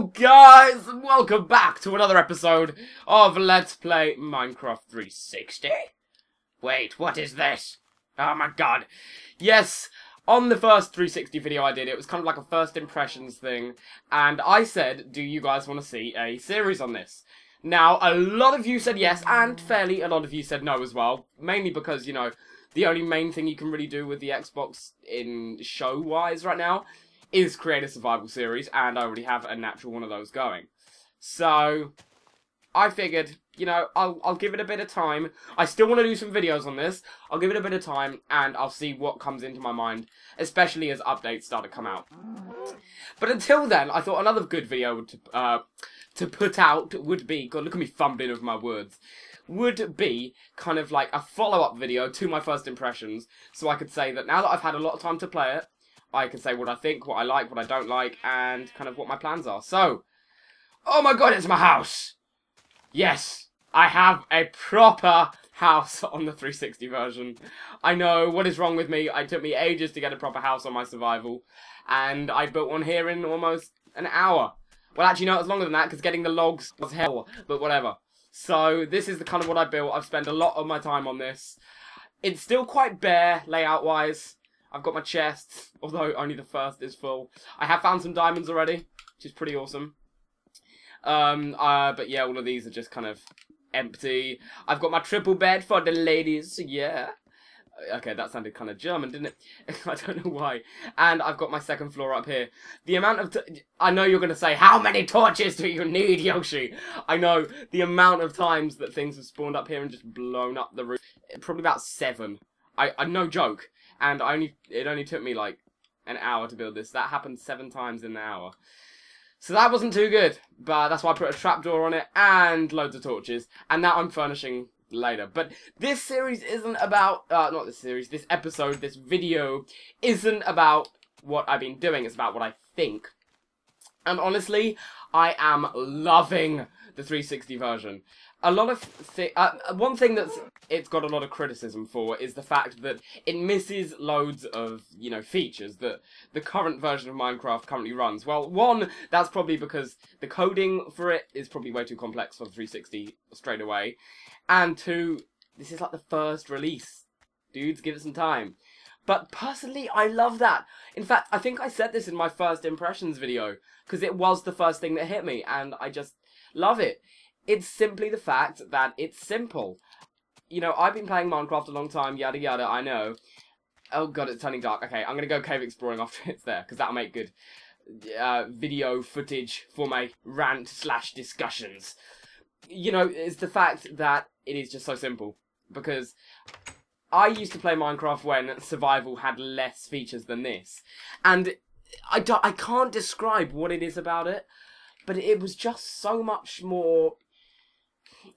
Hello guys, and welcome back to another episode of Let's Play Minecraft 360. Wait, what is this? Oh my god. Yes, on the first 360 video I did, it was kind of like a first impressions thing, and I said, do you guys want to see a series on this? Now, a lot of you said yes, and fairly a lot of you said no as well, mainly because, you know, the only main thing you can really do with the Xbox in show-wise right now is create a survival series, and I already have a natural one of those going. So, I figured, you know, I'll give it a bit of time. I still want to do some videos on this. I'll give it a bit of time, and I'll see what comes into my mind, especially as updates start to come out. But until then, I thought another good video to put out would be, God, look at me fumbling with my words, would be kind of like a follow-up video to my first impressions, so I could say that now that I've had a lot of time to play it, I can say what I think, what I like, what I don't like, and kind of what my plans are. So, oh my god, it's my house! Yes, I have a proper house on the 360 version. I know, what is wrong with me? It took me ages to get a proper house on my survival, and I built one here in almost an hour. Well, actually, no, it was longer than that, because getting the logs was hell, but whatever. So, this is the kind of what I built. I've spent a lot of my time on this. It's still quite bare, layout-wise. I've got my chests, although only the first is full. I have found some diamonds already, which is pretty awesome. But yeah, all of these are just kind of empty. I've got my triple bed for the ladies, yeah. Okay, that sounded kind of German, didn't it? I don't know why. And I've got my second floor up here. The amount of... I know you're going to say, how many torches do you need, Yoshi? I know, the amount of times that things have spawned up here and just blown up the roof. Probably about 7. I no joke. And it only took me like an hour to build this. That happened 7 times in an hour. So that wasn't too good. But that's why I put a trapdoor on it and loads of torches. And that I'm furnishing later. But this series isn't about... not this series. This episode, this video, isn't about what I've been doing. It's about what I think. And honestly, I am loving the 360 version. A lot of... one thing that's it's got a lot of criticism for is the fact that it misses loads of, you know, features that the current version of Minecraft currently runs. Well, one, that's probably because the coding for it is probably way too complex for the 360 straight away. And 2, this is like the first release. Dudes, give it some time. But personally, I love that. In fact, I think I said this in my first impressions video, because it was the first thing that hit me, and I just love it. It's simply the fact that it's simple. You know, I've been playing Minecraft a long time, yada yada, I know. Oh god, it's turning dark. Okay, I'm gonna go cave exploring after it's there, because that'll make good video footage for my rant/discussions. You know, it's the fact that it is just so simple. Because I used to play Minecraft when survival had less features than this. And I can't describe what it is about it, but it was just so much more...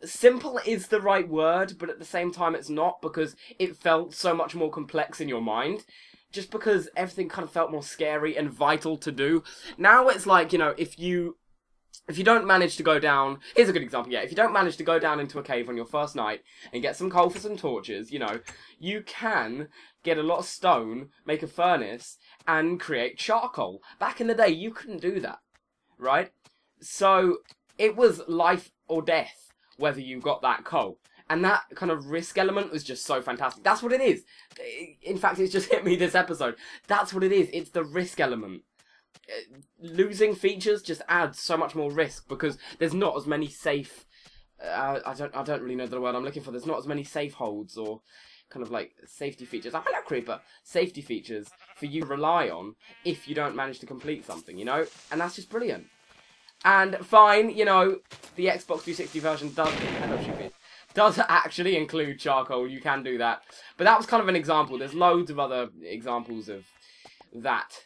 Simple is the right word, but at the same time it's not, because it felt so much more complex in your mind. Just because everything kind of felt more scary and vital to do. Now it's like, you know, if you don't manage to go down... Here's a good example, yeah. If you don't manage to go down into a cave on your first night and get some coal for some torches, you know, you can get a lot of stone, make a furnace, and create charcoal. Back in the day, you couldn't do that, right? So, it was life or death whether you got that coal. And that kind of risk element was just so fantastic. That's what it is. In fact, it's just hit me this episode. That's what it is. It's the risk element. Losing features just adds so much more risk because there's not as many safe... I don't really know the word I'm looking for. There's not as many safe holds or kind of like safety features. Oh, hello, creeper. Safety features for you to rely on if you don't manage to complete something, you know? And that's just brilliant. And fine, you know, the Xbox 360 version does actually include charcoal. You can do that. But that was kind of an example. There's loads of other examples of that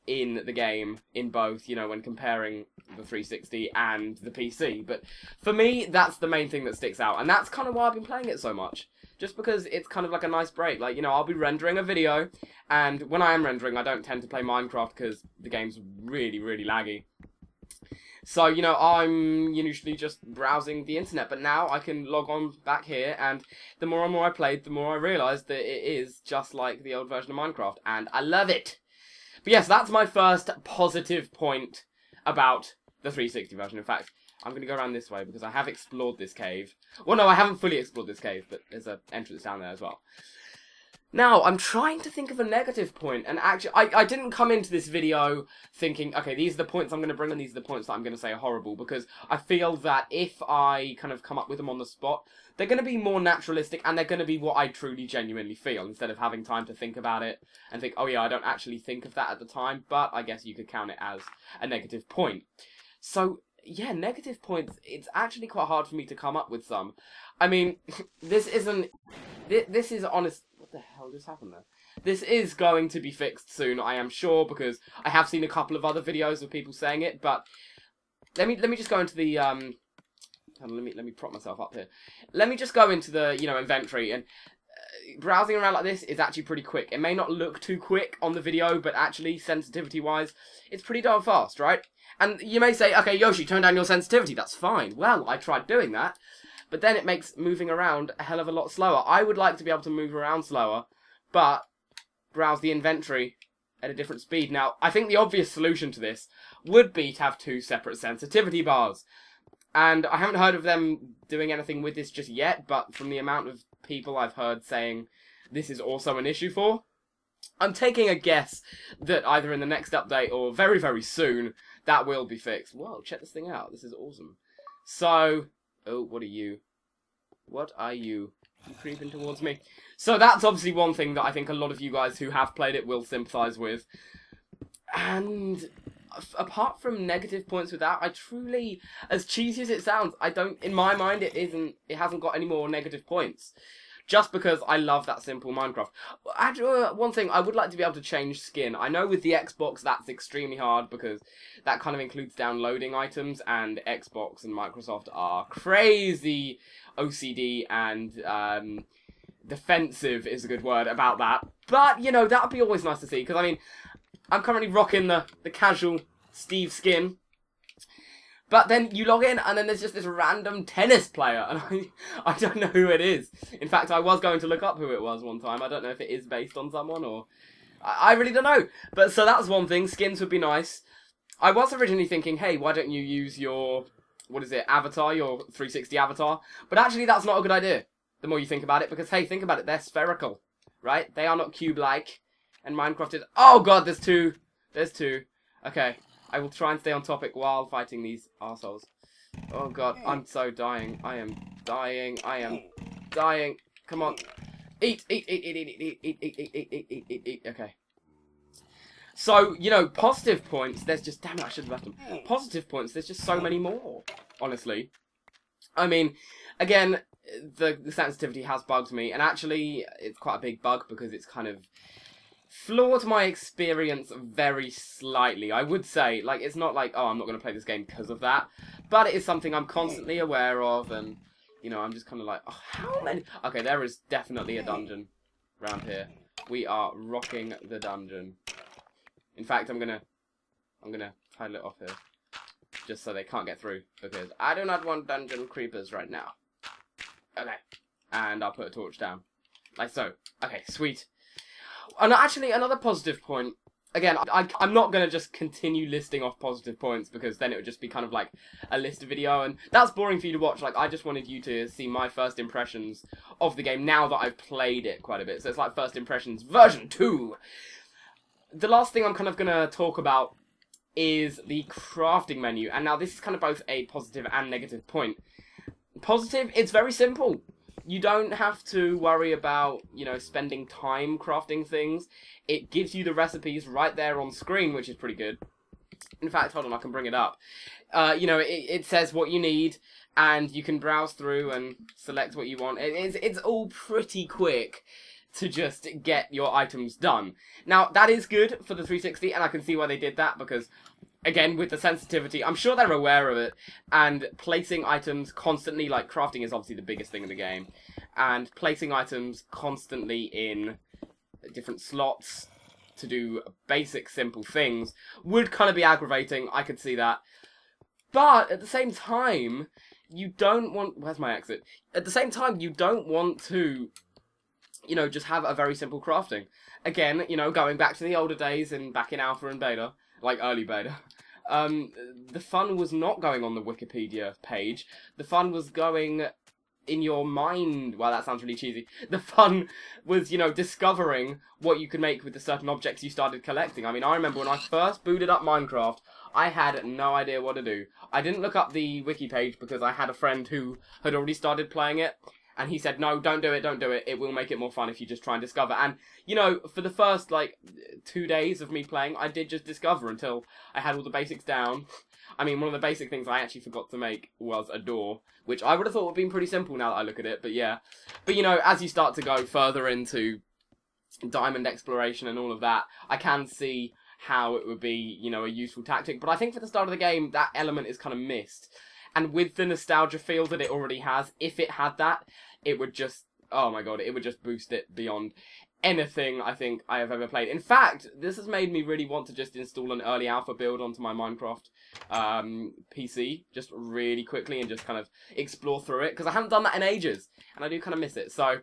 in the game, in both, you know, when comparing the 360 and the PC. But for me, that's the main thing that sticks out. And that's kind of why I've been playing it so much. Just because it's kind of like a nice break. Like, you know, I'll be rendering a video, and when I am rendering, I don't tend to play Minecraft because the game's really, really laggy. So, you know, I'm usually just browsing the internet, but now I can log on back here, and the more and more I played, the more I realised that it is just like the old version of Minecraft, and I love it! But yes, that's my first positive point about The 360 version, in fact. I'm going to go around this way because I have explored this cave. Well, no, I haven't fully explored this cave, but there's an entrance down there as well. Now, I'm trying to think of a negative point, and actually, I didn't come into this video thinking, okay, these are the points I'm going to bring, and these are the points that I'm going to say are horrible, because I feel that if I kind of come up with them on the spot, they're going to be more naturalistic, and they're going to be what I truly, genuinely feel, instead of having time to think about it, and think, oh yeah, I don't actually think of that at the time, but I guess you could count it as a negative point. So, yeah, negative points, it's actually quite hard for me to come up with some. I mean, this is honest. What the hell just happened there? This is going to be fixed soon, I am sure, because I have seen a couple of other videos of people saying it, but let me just go into the, let me prop myself up here. Let me just go into the, inventory, and browsing around like this is actually pretty quick. It may not look too quick on the video, but actually, sensitivity-wise, it's pretty darn fast, right? And you may say, okay, Yoshi, turn down your sensitivity. That's fine. Well, I tried doing that. But then it makes moving around a hell of a lot slower. I would like to be able to move around slower, but browse the inventory at a different speed. Now, I think the obvious solution to this would be to have two separate sensitivity bars. And I haven't heard of them doing anything with this just yet, but from the amount of people I've heard saying this is also an issue for, I'm taking a guess that either in the next update or very, very soon, that will be fixed. Whoa, check this thing out. This is awesome. So, oh, what are you? What are you? You creeping towards me? So that's obviously one thing that I think a lot of you guys who have played it will sympathise with. And apart from negative points with that, I truly, as cheesy as it sounds, I don't, in my mind, it hasn't got any more negative points. Just because I love that simple Minecraft. Actually, one thing, I would like to be able to change skin. I know with the Xbox that's extremely hard because that kind of includes downloading items, and Xbox and Microsoft are crazy OCD and defensive is a good word about that. But, that would be always nice to see, because, I mean, I'm currently rocking the casual Steve skin. But then you log in, and then there's just this random tennis player, and I don't know who it is. In fact, I was going to look up who it was one time. I don't know if it is based on someone, or... I really don't know. But, so that's one thing. Skins would be nice. I was originally thinking, hey, why don't you use your... What is it? Avatar, your 360 avatar. But actually, that's not a good idea, the more you think about it. Because, hey, think about it. They're spherical, right? They are not cube-like. And Minecraft is... Oh, God, there's two. There's two. Okay. I will try and stay on topic while fighting these arseholes. Oh god, I'm so dying. I am dying. I am dying. Come on. Eat, eat, eat, eat, eat, eat, eat, eat, eat, eat, eat, eat, eat. Okay. So, positive points, there's just... Damn it, I should have left them. Positive points, there's just so many more, honestly. I mean, again, the sensitivity has bugged me, and actually, it's quite a big bug because it's kind of... flawed my experience very slightly. I would say, like, it's not like, oh, I'm not going to play this game because of that, but it is something I'm constantly aware of, and, I'm just kind of like, oh, how many? Okay, there is definitely a dungeon around here. We are rocking the dungeon. In fact, I'm gonna title it off here, just so they can't get through, because I do not want dungeon creepers right now. Okay, and I'll put a torch down, like so. Okay, sweet. And actually, another positive point, again, I'm not going to just continue listing off positive points, because then it would just be kind of like a list video, and that's boring for you to watch. Like, I just wanted you to see my first impressions of the game now that I've played it quite a bit. So it's like first impressions version 2. The last thing I'm kind of going to talk about is the crafting menu, and now this is kind of both a positive and negative point. Positive, it's very simple. You don't have to worry about, spending time crafting things. It gives you the recipes right there on screen, which is pretty good. In fact, hold on, I can bring it up. It says what you need, and you can browse through and select what you want. It's all pretty quick to just get your items done. Now, that is good for the 360, and I can see why they did that, because... Again, with the sensitivity, I'm sure they're aware of it, and placing items constantly, like, crafting is obviously the biggest thing in the game, and placing items constantly in different slots to do basic, simple things would kind of be aggravating. I could see that. But, at the same time, you don't want... Where's my exit? At the same time, you don't want to, just have a very simple crafting. Again, going back to the older days and back in alpha and beta, like early beta, the fun was not going on the Wikipedia page. The fun was going in your mind. Well, that sounds really cheesy. The fun was, you know, discovering what you could make with the certain objects you started collecting. I mean, I remember when I first booted up Minecraft, I had no idea what to do. I didn't look up the wiki page because I had a friend who had already started playing it. And he said, no, don't do it, don't do it. It will make it more fun if you just try and discover. And, you know, for the first, like, 2 days of me playing, I did just discover until I had all the basics down. I mean, one of the basic things I actually forgot to make was a door, which I would have thought would have been pretty simple now that I look at it, but yeah. But, you know, as you start to go further into diamond exploration and all of that, I can see how it would be, you know, a useful tactic. But I think for the start of the game, that element is kind of missed. And with the nostalgia feel that it already has, if it had that, it would just, oh my god, it would just boost it beyond anything I think I have ever played. In fact, this has made me really want to just install an early alpha build onto my Minecraft PC, just really quickly and just kind of explore through it, because I haven't done that in ages, and I do kind of miss it. So,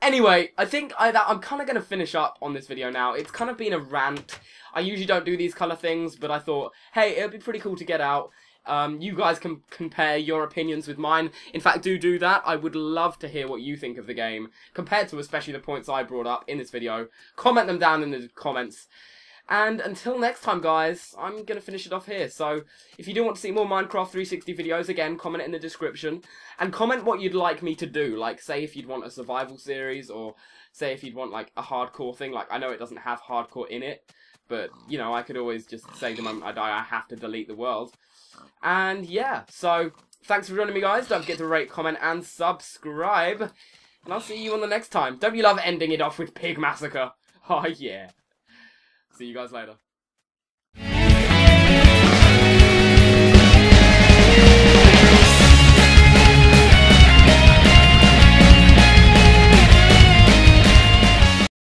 anyway, I think I'm kind of going to finish up on this video now. It's kind of been a rant. I usually don't do these kind of things, but I thought, hey, it would be pretty cool to get out. You guys can compare your opinions with mine. In fact, do that. I would love to hear what you think of the game, compared to especially the points I brought up in this video. Comment them down in the comments. And until next time, guys, I'm going to finish it off here. So, if you do want to see more Minecraft 360 videos, again, comment it in the description. And comment what you'd like me to do. Like, say if you'd want a survival series, or say if you'd want, like, a hardcore thing. Like, I know it doesn't have hardcore in it, but, you know, I could always just say the moment I die, I have to delete the world. And yeah, so thanks for joining me, guys. Don't forget to rate, comment, and subscribe. And I'll see you on the next time. Don't you love ending it off with Pig Massacre? Oh yeah. See you guys later.